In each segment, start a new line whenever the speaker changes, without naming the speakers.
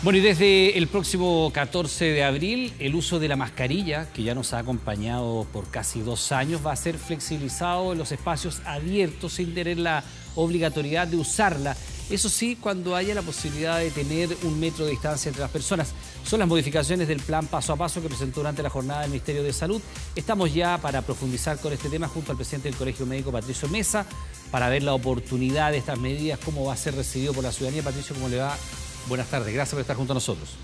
Bueno, y desde el próximo 14 de abril, el uso de la mascarilla, que ya nos ha acompañado por casi 2 años, va a ser flexibilizado en los espacios abiertos sin tener la obligatoriedad de usarla. Eso sí, cuando haya la posibilidad de tener 1 metro de distancia entre las personas. Son las modificaciones del plan paso a paso que presentó durante la jornada del Ministerio de Salud. Estamos ya para profundizar con este tema junto al presidente del Colegio Médico, Patricio Mesa, para ver la oportunidad de estas medidas, cómo va a ser recibido por la ciudadanía. Patricio, ¿cómo le va? Buenas tardes, gracias por estar junto a nosotros.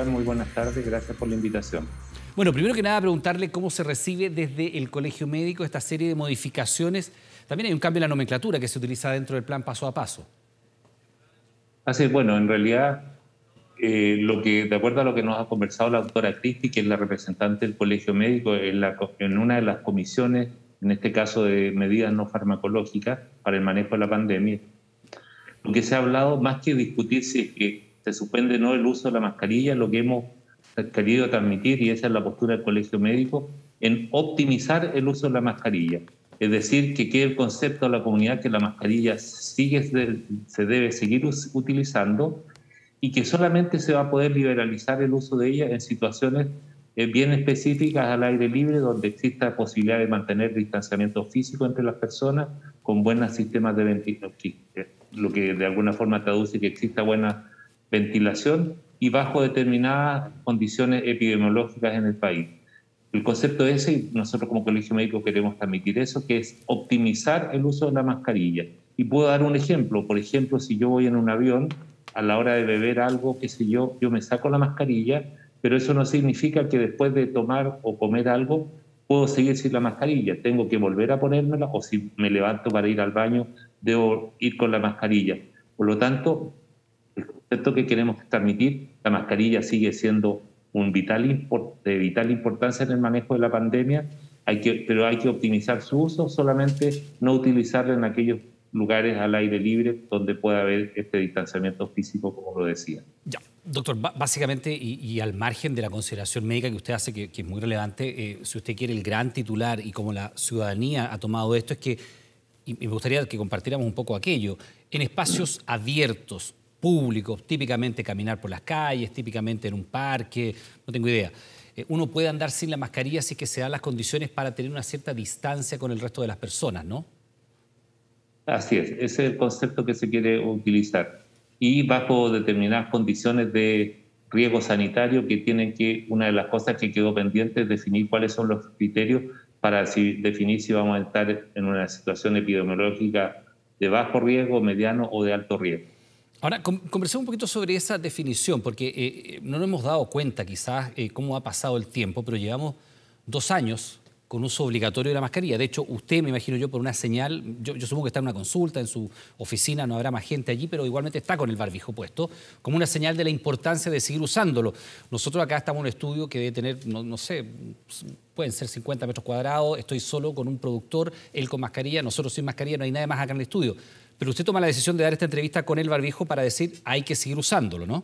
Muy buenas tardes, gracias por la invitación.
Bueno, primero que nada preguntarle cómo se recibe desde el Colegio Médico esta serie de modificaciones. También hay un cambio en la nomenclatura que se utiliza dentro del plan paso a paso.
Bueno, en realidad, de acuerdo a lo que nos ha conversado la doctora Cristi, que es la representante del Colegio Médico, en una de las comisiones, en este caso de medidas no farmacológicas para el manejo de la pandemia, lo que se ha hablado, más que discutir si es que se suspende o no el uso de la mascarilla, lo que hemos querido transmitir, y esa es la postura del Colegio Médico, en optimizar el uso de la mascarilla. Es decir, que quede el concepto de la comunidad que la mascarilla se debe seguir utilizando y que solamente se va a poder liberalizar el uso de ella en situaciones bien específicas al aire libre, donde exista posibilidad de mantener distanciamiento físico entre las personas con buenos sistemas de ventilación, lo que de alguna forma traduce que exista buena ventilación y bajo determinadas condiciones epidemiológicas en el país. El concepto ese, y nosotros como Colegio Médico queremos transmitir eso, que es optimizar el uso de la mascarilla. Y puedo dar un ejemplo. Por ejemplo, si yo voy en un avión, a la hora de beber algo, qué sé yo me saco la mascarilla, pero eso no significa que después de tomar o comer algo puedo seguir sin la mascarilla. Tengo que volver a ponérmela, o si me levanto para ir al baño, debo ir con la mascarilla. Por lo tanto, el concepto que queremos transmitir, la mascarilla sigue siendo de vital importancia en el manejo de la pandemia, pero hay que optimizar su uso, solamente no utilizarla en aquellos lugares al aire libre donde pueda haber este distanciamiento físico, como lo decía.
Ya, doctor, básicamente, y al margen de la consideración médica que usted hace, que es muy relevante, si usted quiere, el gran titular y como la ciudadanía ha tomado esto, es que, y me gustaría que compartiéramos un poco aquello, en espacios abiertos, públicos, típicamente caminar por las calles, típicamente en un parque, no tengo idea. Uno puede andar sin la mascarilla si es que se dan las condiciones para tener una cierta distancia con el resto de las personas, ¿no?
Así es, ese es el concepto que se quiere utilizar. Y bajo determinadas condiciones de riesgo sanitario una de las cosas que quedó pendiente es definir cuáles son los criterios para definir si vamos a estar en una situación epidemiológica de bajo riesgo, mediano o de alto riesgo.
Ahora, conversemos un poquito sobre esa definición, porque no nos hemos dado cuenta quizás cómo ha pasado el tiempo, pero llevamos 2 años con uso obligatorio de la mascarilla. De hecho, usted, me imagino yo, por una señal, yo supongo que está en una consulta, en su oficina, no habrá más gente allí, pero igualmente está con el barbijo puesto, como una señal de la importancia de seguir usándolo. Nosotros acá estamos en un estudio que debe tener, no sé, pueden ser 50 metros cuadrados, estoy solo con un productor, él con mascarilla, nosotros sin mascarilla, no hay nadie más acá en el estudio. Pero usted toma la decisión de dar esta entrevista con el barbijo para decir hay que seguir usándolo, ¿no?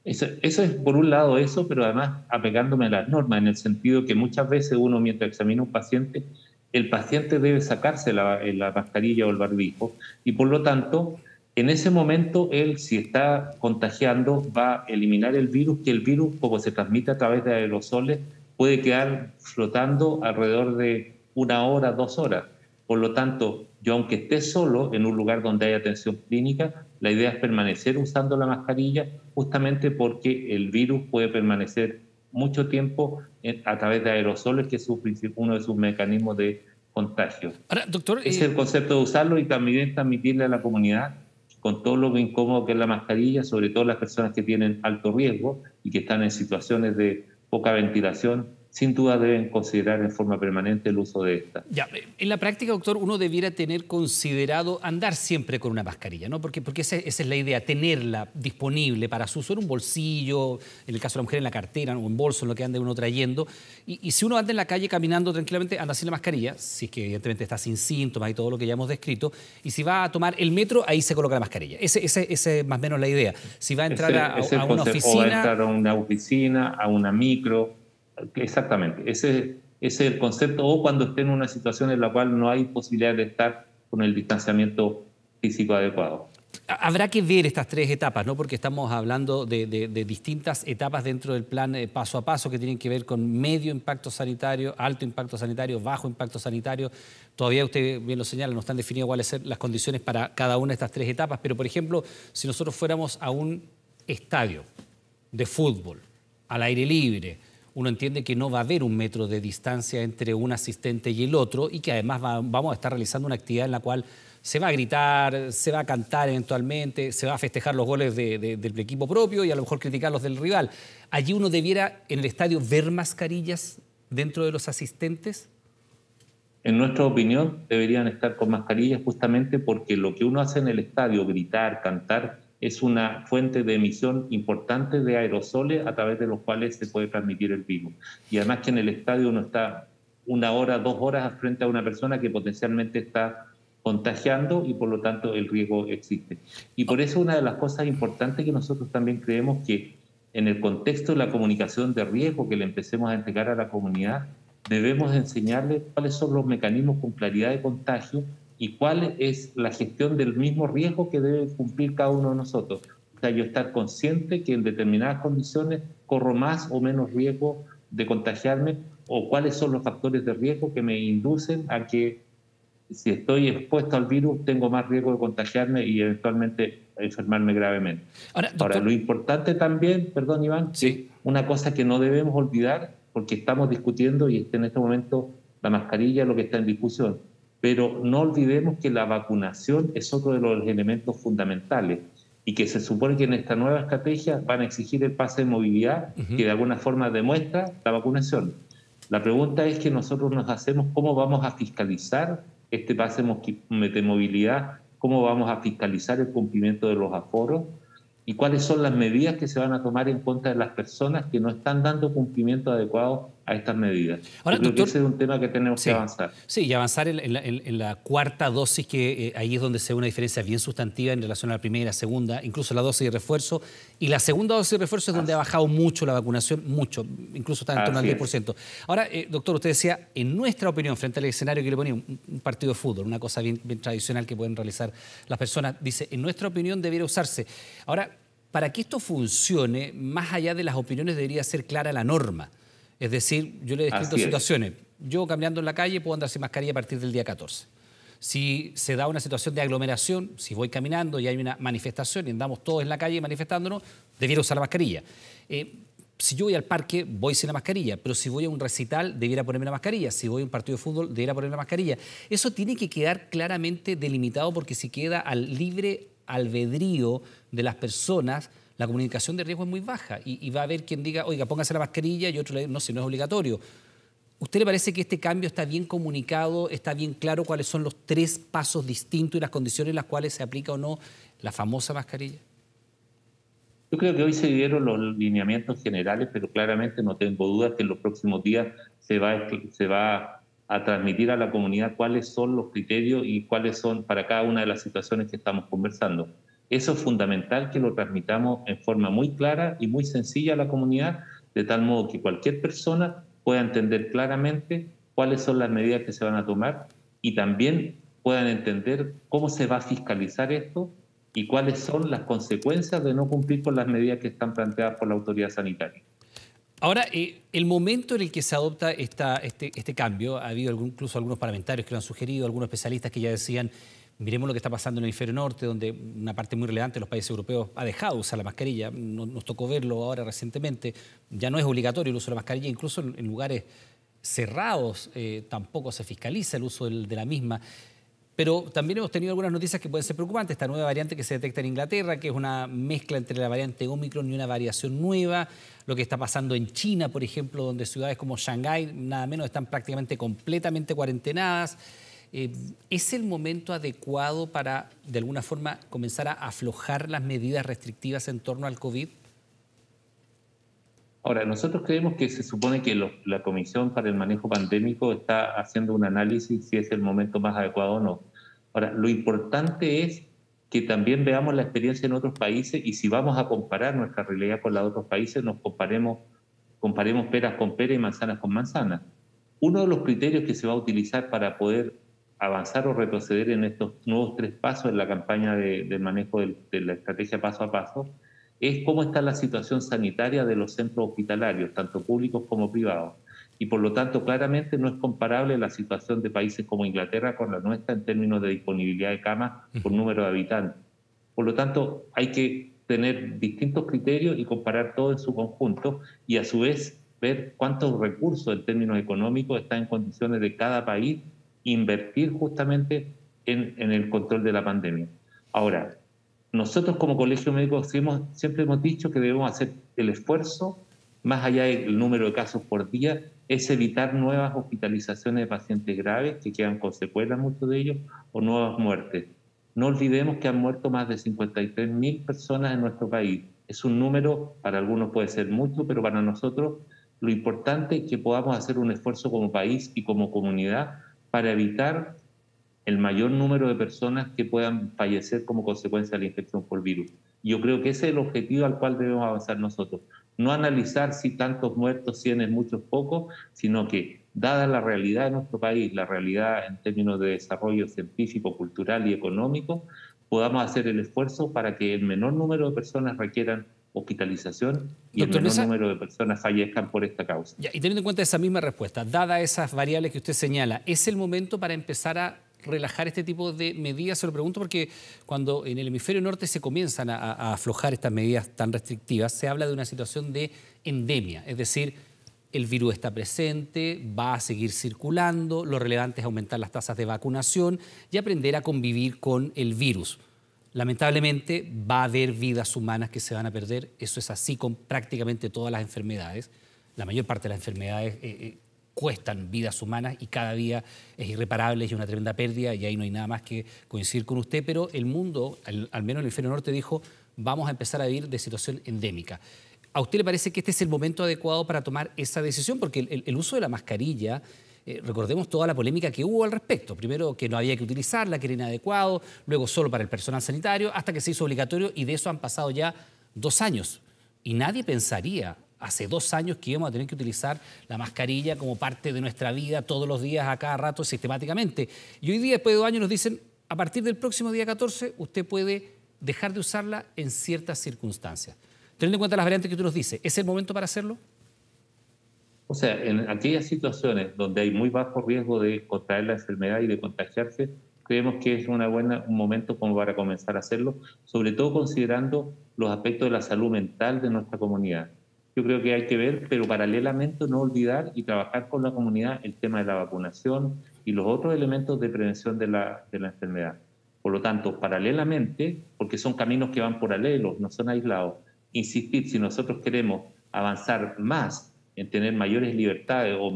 Eso es por un lado eso, pero además apegándome a las normas, en el sentido que muchas veces uno, mientras examina a un paciente, el paciente debe sacarse la mascarilla o el barbijo, y por lo tanto, en ese momento, él, si está contagiando, va a eliminar el virus, que el virus, como se transmite a través de aerosoles, puede quedar flotando alrededor de 1 hora, 2 horas. Por lo tanto, yo, aunque esté solo en un lugar donde hay atención clínica, la idea es permanecer usando la mascarilla, justamente porque el virus puede permanecer mucho tiempo a través de aerosoles, que es uno de sus mecanismos de contagio.
Ahora, doctor,
Ese es el concepto de usarlo, y también transmitirle a la comunidad, con todo lo incómodo que es la mascarilla, sobre todo las personas que tienen alto riesgo y que están en situaciones de poca ventilación, sin duda deben considerar en forma permanente el uso de esta.
Ya, en la práctica, doctor, uno debiera tener considerado andar siempre con una mascarilla, ¿no? Porque esa es la idea, tenerla disponible para su uso en un bolsillo, en el caso de la mujer en la cartera o en bolso, en lo que ande uno trayendo. Y si uno anda en la calle caminando tranquilamente, anda sin la mascarilla, si es que evidentemente está sin síntomas y todo lo que ya hemos descrito, y si va a tomar el metro, ahí se coloca la mascarilla. Esa es más o menos la idea. Si va a entrar a una oficina...
O va a entrar a una oficina, a una micro... Exactamente, ese es el concepto, o cuando esté en una situación en la cual no hay posibilidad de estar con el distanciamiento físico adecuado.
Habrá que ver estas tres etapas, ¿no? Porque estamos hablando de distintas etapas dentro del plan paso a paso que tienen que ver con medio impacto sanitario, alto impacto sanitario, bajo impacto sanitario. Todavía usted bien lo señala, no están definidas cuáles son las condiciones para cada una de estas tres etapas, pero por ejemplo, si nosotros fuéramos a un estadio de fútbol al aire libre, uno entiende que no va a haber 1 metro de distancia entre un asistente y el otro y que además vamos a estar realizando una actividad en la cual se va a gritar, se va a cantar eventualmente, se va a festejar los goles del equipo propio y a lo mejor criticar los del rival. ¿Allí uno debiera en el estadio ver mascarillas dentro de los asistentes?
En nuestra opinión, deberían estar con mascarillas justamente porque lo que uno hace en el estadio, gritar, cantar, es una fuente de emisión importante de aerosoles a través de los cuales se puede transmitir el virus. Y además que en el estadio uno está 1 hora, 2 horas frente a una persona que potencialmente está contagiando y por lo tanto el riesgo existe. Y por eso una de las cosas importantes que nosotros también creemos que en el contexto de la comunicación de riesgo que le empecemos a entregar a la comunidad, debemos enseñarles cuáles son los mecanismos con claridad de contagio y cuál es la gestión del mismo riesgo que debe cumplir cada uno de nosotros. O sea, yo estar consciente que en determinadas condiciones corro más o menos riesgo de contagiarme o cuáles son los factores de riesgo que me inducen a que si estoy expuesto al virus tengo más riesgo de contagiarme y eventualmente enfermarme gravemente. Ahora, lo importante también, perdón Iván,
sí,
una cosa que no debemos olvidar, porque estamos discutiendo y en este momento la mascarilla es lo que está en discusión, pero no olvidemos que la vacunación es otro de los elementos fundamentales y que se supone que en esta nueva estrategia van a exigir el pase de movilidad que de alguna forma demuestra la vacunación. La pregunta es que nosotros nos hacemos cómo vamos a fiscalizar este pase de movilidad, cómo vamos a fiscalizar el cumplimiento de los aforos y cuáles son las medidas que se van a tomar en contra de las personas que no están dando cumplimiento adecuado a estas medidas.
Ahora,
yo creo
doctor,
que ese es un tema que tenemos que avanzar.
Sí, y avanzar en la cuarta dosis, que ahí es donde se ve una diferencia bien sustantiva en relación a la primera y la segunda, incluso la dosis de refuerzo. Y la segunda dosis de refuerzo es donde ha bajado mucho la vacunación, mucho, incluso está en torno al 10%. Ahora, doctor, usted decía, en nuestra opinión, frente al escenario que le ponía, un partido de fútbol, una cosa bien tradicional que pueden realizar las personas, dice, en nuestra opinión debería usarse. Ahora, para que esto funcione, más allá de las opiniones, debería ser clara la norma. Es decir, yo le he descrito situaciones. Yo caminando en la calle puedo andar sin mascarilla a partir del día 14. Si se da una situación de aglomeración, si voy caminando y hay una manifestación y andamos todos en la calle manifestándonos, debiera usar la mascarilla. Si yo voy al parque, voy sin la mascarilla, pero si voy a un recital, debiera ponerme la mascarilla. Si voy a un partido de fútbol, debiera ponerme la mascarilla. Eso tiene que quedar claramente delimitado porque si queda al libre albedrío de las personas, la comunicación de riesgo es muy baja y va a haber quien diga, oiga, póngase la mascarilla y otro le diga, no, si no es obligatorio. ¿Usted le parece que este cambio está bien comunicado, está bien claro cuáles son los 3 pasos distintos y las condiciones en las cuales se aplica o no la famosa mascarilla?
Yo creo que hoy se dieron los lineamientos generales, pero claramente no tengo dudas que en los próximos días se va a transmitir a la comunidad cuáles son los criterios y cuáles son para cada una de las situaciones que estamos conversando. Eso es fundamental que lo transmitamos en forma muy clara y muy sencilla a la comunidad, de tal modo que cualquier persona pueda entender claramente cuáles son las medidas que se van a tomar y también puedan entender cómo se va a fiscalizar esto y cuáles son las consecuencias de no cumplir con las medidas que están planteadas por la autoridad sanitaria.
Ahora, el momento en el que se adopta este cambio, ha habido incluso algunos parlamentarios que lo han sugerido, algunos especialistas que ya decían, miremos lo que está pasando en el hemisferio norte, donde una parte muy relevante de los países europeos ha dejado de usar la mascarilla. Nos tocó verlo ahora recientemente. Ya no es obligatorio el uso de la mascarilla, incluso en lugares cerrados tampoco se fiscaliza el uso de la misma. Pero también hemos tenido algunas noticias que pueden ser preocupantes. Esta nueva variante que se detecta en Inglaterra, que es una mezcla entre la variante Omicron y una variación nueva. Lo que está pasando en China, por ejemplo, donde ciudades como Shanghái, nada menos, están prácticamente completamente cuarentenadas. ¿Es el momento adecuado para, de alguna forma, comenzar a aflojar las medidas restrictivas en torno al COVID?
Ahora, nosotros creemos que se supone que la Comisión para el Manejo Pandémico está haciendo un análisis si es el momento más adecuado o no. Ahora, lo importante es que también veamos la experiencia en otros países y si vamos a comparar nuestra realidad con la de otros países, nos comparemos peras con peras y manzanas con manzanas. Uno de los criterios que se va a utilizar para poder avanzar o retroceder en estos nuevos 3 pasos en la campaña de manejo de la estrategia paso a paso, es cómo está la situación sanitaria de los centros hospitalarios, tanto públicos como privados. Y por lo tanto, claramente no es comparable la situación de países como Inglaterra con la nuestra en términos de disponibilidad de camas por número de habitantes. Por lo tanto, hay que tener distintos criterios y comparar todo en su conjunto y a su vez ver cuántos recursos en términos económicos están en condiciones de cada país invertir justamente en el control de la pandemia. Ahora, nosotros como Colegio Médico siempre hemos dicho que debemos hacer el esfuerzo, más allá del número de casos por día, es evitar nuevas hospitalizaciones de pacientes graves que quedan con secuelas, muchos de ellos, o nuevas muertes. No olvidemos que han muerto más de 53.000 personas en nuestro país. Es un número, para algunos puede ser mucho, pero para nosotros lo importante es que podamos hacer un esfuerzo como país y como comunidad para evitar el mayor número de personas que puedan fallecer como consecuencia de la infección por virus. Yo creo que ese es el objetivo al cual debemos avanzar nosotros. No analizar si tantos muertos, 100 es muchos, pocos, sino que, dada la realidad de nuestro país, la realidad en términos de desarrollo científico, cultural y económico, podamos hacer el esfuerzo para que el menor número de personas requieran hospitalización y
Doctor
el menor
Mesa,
número de personas fallezcan por esta causa.
y teniendo en cuenta esa misma respuesta, dada esas variables que usted señala, ¿es el momento para empezar a relajar este tipo de medidas? Se lo pregunto porque cuando en el hemisferio norte se comienzan a aflojar estas medidas tan restrictivas, se habla de una situación de endemia, es decir, el virus está presente, va a seguir circulando, lo relevante es aumentar las tasas de vacunación y aprender a convivir con el virus. Lamentablemente va a haber vidas humanas que se van a perder, eso es así con prácticamente todas las enfermedades. La mayor parte de las enfermedades cuestan vidas humanas y cada día es irreparable y una tremenda pérdida y ahí no hay nada más que coincidir con usted, pero el mundo, al menos el hemisferio norte, dijo vamos a empezar a vivir de situación endémica. ¿A usted le parece que este es el momento adecuado para tomar esa decisión? Porque el uso de la mascarilla, recordemos toda la polémica que hubo al respecto. Primero que no había que utilizarla, que era inadecuado, luego solo para el personal sanitario, hasta que se hizo obligatorio y de eso han pasado ya 2 años. Y nadie pensaría hace 2 años que íbamos a tener que utilizar la mascarilla como parte de nuestra vida todos los días, a cada rato, sistemáticamente. Y hoy día, después de 2 años, nos dicen, a partir del próximo día 14, usted puede dejar de usarla en ciertas circunstancias. Teniendo en cuenta las variantes que tú nos dices, ¿es el momento para hacerlo?
O sea, en aquellas situaciones donde hay muy bajo riesgo de contraer la enfermedad y de contagiarse, creemos que es un momento como para comenzar a hacerlo, sobre todo considerando los aspectos de la salud mental de nuestra comunidad. Yo creo que hay que ver, pero paralelamente no olvidar y trabajar con la comunidad el tema de la vacunación y los otros elementos de prevención de la enfermedad. Por lo tanto, paralelamente, porque son caminos que van paralelos, no son aislados, insistir, si nosotros queremos avanzar más en tener mayores libertades o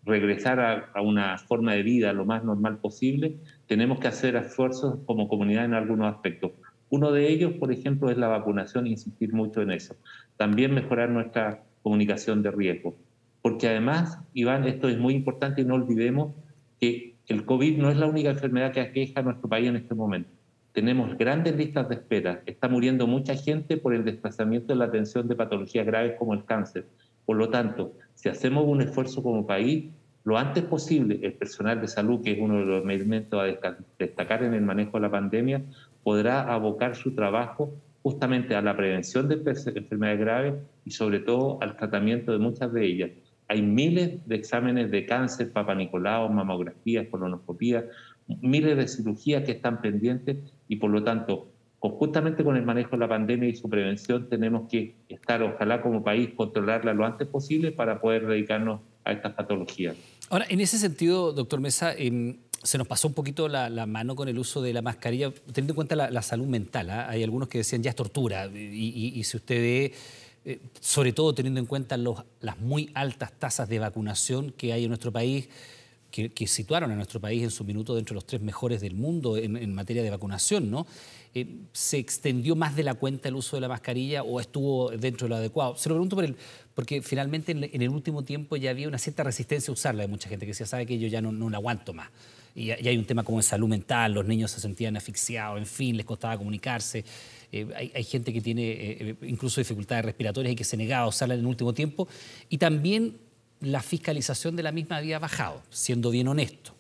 regresar a una forma de vida lo más normal posible, tenemos que hacer esfuerzos como comunidad en algunos aspectos. Uno de ellos, por ejemplo, es la vacunación, insistir mucho en eso. También mejorar nuestra comunicación de riesgo. Porque además, Iván, esto es muy importante y no olvidemos que el COVID no es la única enfermedad que aqueja a nuestro país en este momento. Tenemos grandes listas de espera. Está muriendo mucha gente por el desplazamiento de la atención de patologías graves como el cáncer. Por lo tanto, si hacemos un esfuerzo como país, lo antes posible, el personal de salud, que es uno de los elementos a destacar en el manejo de la pandemia, podrá abocar su trabajo justamente a la prevención de enfermedades graves y sobre todo al tratamiento de muchas de ellas. Hay miles de exámenes de cáncer, Papa Nicolau, mamografías, colonoscopías, miles de cirugías que están pendientes y por lo tanto, conjuntamente con el manejo de la pandemia y su prevención, tenemos que estar, ojalá como país, controlarla lo antes posible para poder dedicarnos a estas patologías.
Ahora, en ese sentido, doctor Mesa, se nos pasó un poquito la mano con el uso de la mascarilla, teniendo en cuenta la salud mental. ¿Eh? Hay algunos que decían ya es tortura y si usted ve, sobre todo teniendo en cuenta las muy altas tasas de vacunación que hay en nuestro país, que situaron a nuestro país en su minuto dentro de los 3 mejores del mundo en materia de vacunación, ¿no? ¿Se extendió más de la cuenta el uso de la mascarilla o estuvo dentro de lo adecuado? Se lo pregunto porque finalmente en el último tiempo ya había una cierta resistencia a usarla de mucha gente que decía, sabe que yo ya no la aguanto más. Y hay un tema como de salud mental, los niños se sentían asfixiados, en fin, les costaba comunicarse. Hay gente que tiene incluso dificultades respiratorias y que se negaba a usarla en el último tiempo. Y también la fiscalización de la misma había bajado, siendo bien honesto.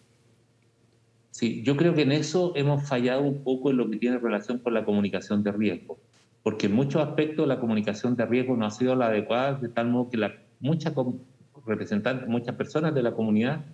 Sí, yo creo que en eso hemos fallado un poco en lo que tiene relación con la comunicación de riesgo, porque en muchos aspectos la comunicación de riesgo no ha sido la adecuada, de tal modo que representantes, muchas personas de la comunidad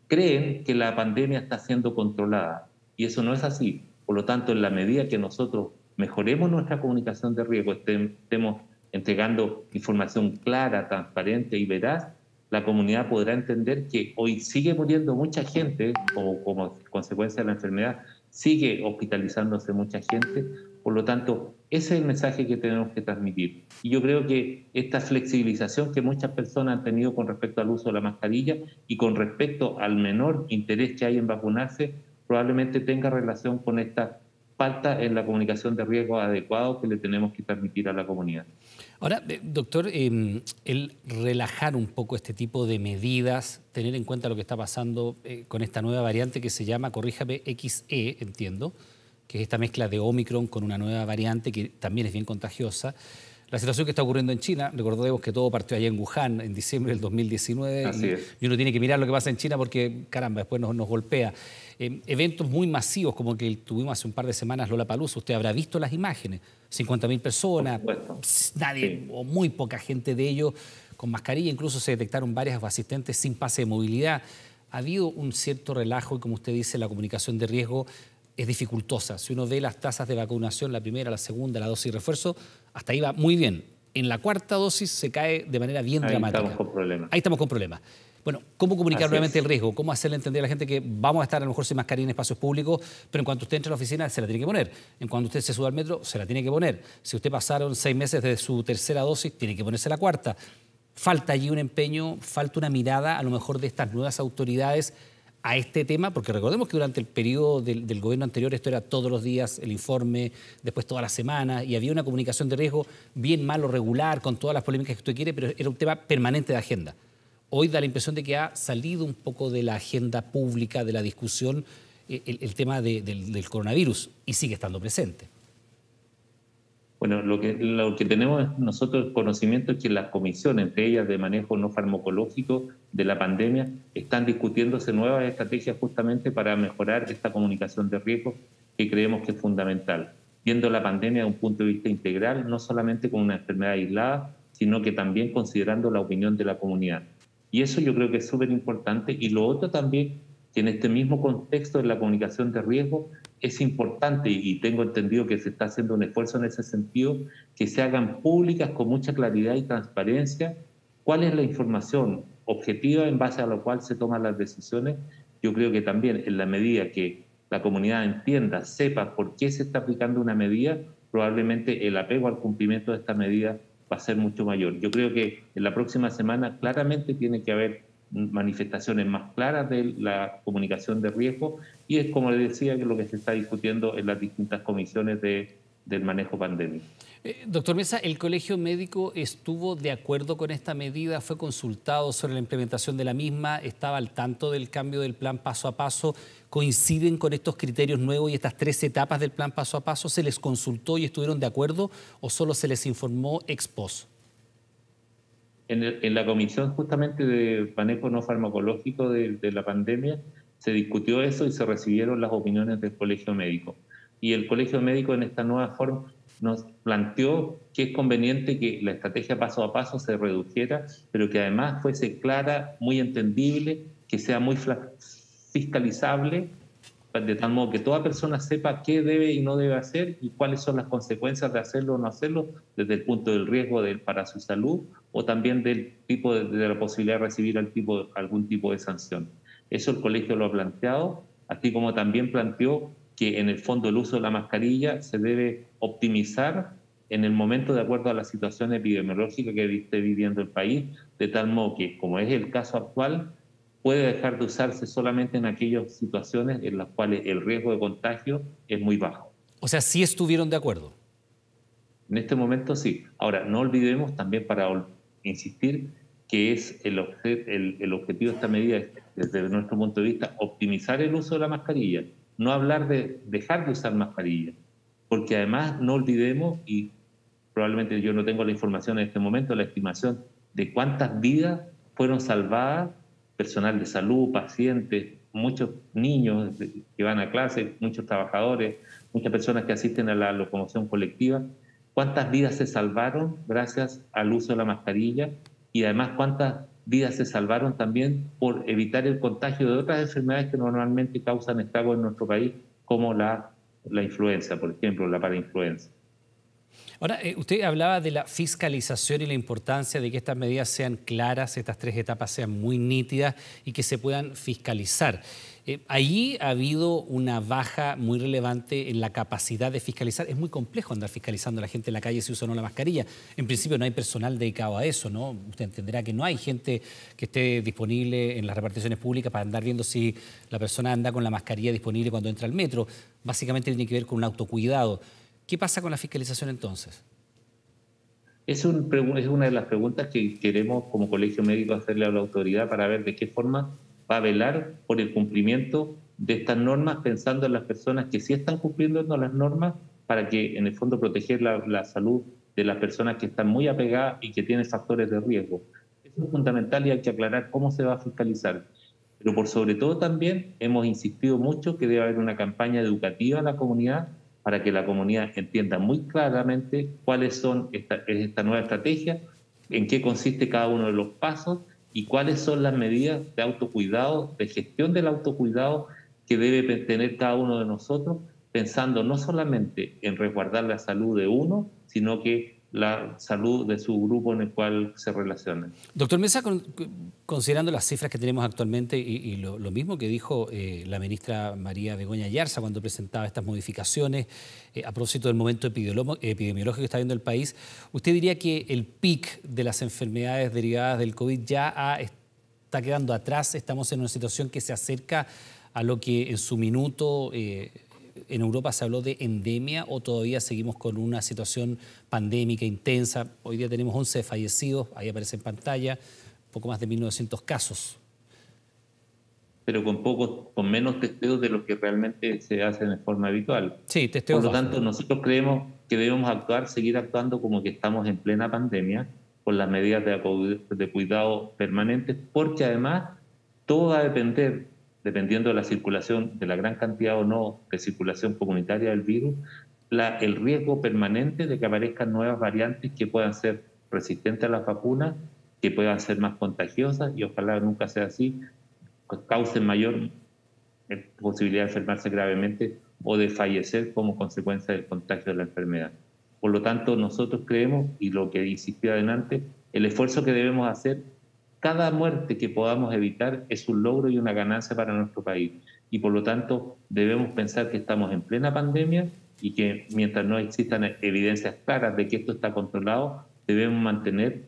creen que la pandemia está siendo controlada y eso no es así. Por lo tanto, en la medida que nosotros mejoremos nuestra comunicación de riesgo, estemos entregando información clara, transparente y veraz, la comunidad podrá entender que hoy sigue muriendo mucha gente como consecuencia de la enfermedad, sigue hospitalizándose mucha gente, por lo tanto, ese es el mensaje que tenemos que transmitir. Y yo creo que esta flexibilización que muchas personas han tenido con respecto al uso de la mascarilla y con respecto al menor interés que hay en vacunarse, probablemente tenga relación con esta falta en la comunicación de riesgo adecuado que le tenemos que transmitir a la comunidad.
Ahora, doctor, el relajar un poco este tipo de medidas, tener en cuenta lo que está pasando con esta nueva variante que se llama, corríjame, XE, entiendo, que es esta mezcla de Omicron con una nueva variante que también es bien contagiosa. La situación que está ocurriendo en China, recordemos que todo partió allá en Wuhan en diciembre del 2019 y uno tiene que mirar lo que pasa en China porque, caramba, después nos golpea. Eventos muy masivos como el que tuvimos hace un par de semanas, Lollapalooza, usted habrá visto las imágenes, 50.000 personas, nadie o muy poca gente de ellos con mascarilla, incluso se detectaron varios asistentes sin pase de movilidad. Ha habido un cierto relajo y, como usted dice, la comunicación de riesgo es dificultosa. Si uno ve las tasas de vacunación, la primera, la segunda, la dosis de refuerzo, hasta ahí va muy bien. En la cuarta dosis se cae de manera bien dramática.
Ahí estamos con problemas.
Ahí estamos con problemas. Bueno, ¿cómo comunicar nuevamente el riesgo? ¿Cómo hacerle entender a la gente que vamos a estar a lo mejor sin mascarilla en espacios públicos, pero en cuanto usted entre a la oficina se la tiene que poner? En cuanto usted se suba al metro, se la tiene que poner. Si usted pasaron 6 meses desde su tercera dosis, tiene que ponerse la cuarta. Falta allí un empeño, falta una mirada a lo mejor de estas nuevas autoridades a este tema, porque recordemos que durante el periodo del gobierno anterior esto era todos los días el informe, después todas las semanas, y había una comunicación de riesgo bien mal o regular, con todas las polémicas que usted quiere, pero era un tema permanente de agenda. Hoy da la impresión de que ha salido un poco de la agenda pública, de la discusión, el tema del coronavirus, y sigue estando presente.
Bueno, lo que tenemos nosotros conocimiento es que las comisiones, entre ellas de manejo no farmacológico de la pandemia, están discutiéndose nuevas estrategias justamente para mejorar esta comunicación de riesgo que creemos que es fundamental, viendo la pandemia desde un punto de vista integral, no solamente como una enfermedad aislada, sino que también considerando la opinión de la comunidad. Y eso yo creo que es súper importante. Y lo otro también, que en este mismo contexto de la comunicación de riesgo, es importante, y tengo entendido que se está haciendo un esfuerzo en ese sentido, que se hagan públicas con mucha claridad y transparencia cuál es la información objetiva en base a la cual se toman las decisiones. Yo creo que también en la medida que la comunidad entienda, sepa por qué se está aplicando una medida, probablemente el apego al cumplimiento de esta medida va a ser mucho mayor. Yo creo que en la próxima semana claramente tiene que haber manifestaciones más claras de la comunicación de riesgo y es, como le decía, que lo que se está discutiendo en las distintas comisiones del manejo pandémico.
Doctor Mesa, ¿el Colegio Médico estuvo de acuerdo con esta medida? ¿Fue consultado sobre la implementación de la misma? ¿Estaba al tanto del cambio del plan paso a paso? ¿Coinciden con estos criterios nuevos y estas 3 etapas del plan paso a paso? ¿Se les consultó y estuvieron de acuerdo o solo se les informó ex post?
En la comisión justamente de manejo no farmacológico de la pandemia se discutió eso y se recibieron las opiniones del Colegio Médico. Y el Colegio Médico en esta nueva forma nos planteó que es conveniente que la estrategia paso a paso se redujera, pero que además fuese clara, muy entendible, que sea muy fiscalizable, de tal modo que toda persona sepa qué debe y no debe hacer y cuáles son las consecuencias de hacerlo o no hacerlo, desde el punto del riesgo para su salud o también del tipo de la posibilidad de recibir algún tipo de sanción. Eso el colegio lo ha planteado, así como también planteó que en el fondo el uso de la mascarilla se debe optimizar en el momento de acuerdo a la situación epidemiológica que esté viviendo el país, de tal modo que, como es el caso actual, puede dejar de usarse solamente en aquellas situaciones en las cuales el riesgo de contagio es muy bajo.
O sea, ¿sí estuvieron de acuerdo?
En este momento sí. Ahora, no olvidemos también, para insistir, que es el objetivo de esta medida, desde nuestro punto de vista, optimizar el uso de la mascarilla, no hablar de dejar de usar mascarilla, porque además no olvidemos, y probablemente yo no tengo la información en este momento, la estimación de cuántas vidas fueron salvadas, personal de salud, pacientes, muchos niños que van a clase, muchos trabajadores, muchas personas que asisten a la locomoción colectiva. ¿Cuántas vidas se salvaron gracias al uso de la mascarilla? Y además, ¿cuántas vidas se salvaron también por evitar el contagio de otras enfermedades que normalmente causan estragos en nuestro país, como la influenza, por ejemplo, la parainfluenza?
Ahora, usted hablaba de la fiscalización y la importancia de que estas medidas sean claras, estas tres etapas sean muy nítidas y que se puedan fiscalizar. Allí ha habido una baja muy relevante en la capacidad de fiscalizar. Es muy complejo andar fiscalizando a la gente en la calle si usa o no la mascarilla. En principio no hay personal dedicado a eso, ¿no? Usted entenderá que no hay gente que esté disponible en las reparticiones públicas para andar viendo si la persona anda con la mascarilla disponible cuando entra al metro. Básicamente tiene que ver con un autocuidado. ¿Qué pasa con la fiscalización entonces?
Es una de las preguntas que queremos como Colegio Médico hacerle a la autoridad para ver de qué forma va a velar por el cumplimiento de estas normas, pensando en las personas que sí están cumpliendo las normas, para que en el fondo proteger la salud de las personas que están muy apegadas y que tienen factores de riesgo. Eso es fundamental y hay que aclarar cómo se va a fiscalizar. Pero por sobre todo también hemos insistido mucho que debe haber una campaña educativa a la comunidad para que la comunidad entienda muy claramente cuáles son esta nueva estrategia, en qué consiste cada uno de los pasos y cuáles son las medidas de autocuidado, de gestión del autocuidado que debe tener cada uno de nosotros, pensando no solamente en resguardar la salud de uno, sino que la salud de su grupo en el cual se relacionan.
Doctor Mesa, considerando las cifras que tenemos actualmente y lo mismo que dijo la ministra María Begoña Yarza cuando presentaba estas modificaciones a propósito del momento epidemiológico que está viendo el país, ¿usted diría que el pic de las enfermedades derivadas del COVID ya está quedando atrás? ¿Estamos en una situación que se acerca a lo que en su minuto en Europa se habló de endemia, o todavía seguimos con una situación pandémica intensa? Hoy día tenemos 11 fallecidos, ahí aparece en pantalla, poco más de 1.900 casos.
Pero con menos testeos de lo que realmente se hacen de forma habitual.
Sí, testeos
Por lo
bajos.
tanto, nosotros creemos que debemos seguir actuando como que estamos en plena pandemia, con las medidas de cuidado permanentes, porque además todo va a depender, dependiendo de la circulación, de la gran cantidad o no de circulación comunitaria del virus, el riesgo permanente de que aparezcan nuevas variantes que puedan ser resistentes a las vacunas, que puedan ser más contagiosas, y ojalá nunca sea así, causen mayor posibilidad de enfermarse gravemente o de fallecer como consecuencia del contagio de la enfermedad. Por lo tanto, nosotros creemos, y lo que insistí adelante, el esfuerzo que debemos hacer, cada muerte que podamos evitar es un logro y una ganancia para nuestro país. Y por lo tanto, debemos pensar que estamos en plena pandemia y que mientras no existan evidencias claras de que esto está controlado, debemos mantener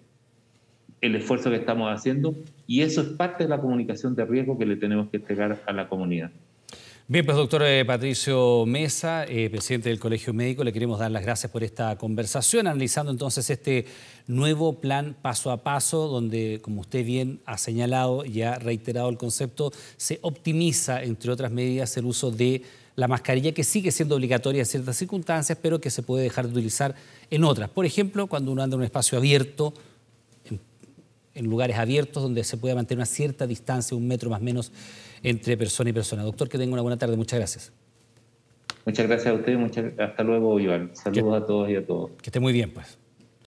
el esfuerzo que estamos haciendo, y eso es parte de la comunicación de riesgo que le tenemos que entregar a la comunidad.
Bien, pues doctor Patricio Mesa, presidente del Colegio Médico, le queremos dar las gracias por esta conversación, analizando entonces este nuevo plan paso a paso, donde, como usted bien ha señalado y ha reiterado el concepto, se optimiza, entre otras medidas, el uso de la mascarilla, que sigue siendo obligatoria en ciertas circunstancias, pero que se puede dejar de utilizar en otras. Por ejemplo, cuando uno anda en un espacio abierto, en lugares abiertos donde se pueda mantener una cierta distancia, 1 metro más o menos, entre persona y persona. Doctor, que tenga una buena tarde. Muchas gracias.
Muchas gracias a usted. Hasta luego, Iván. Saludos a todos y a todos.
Que esté muy bien, pues.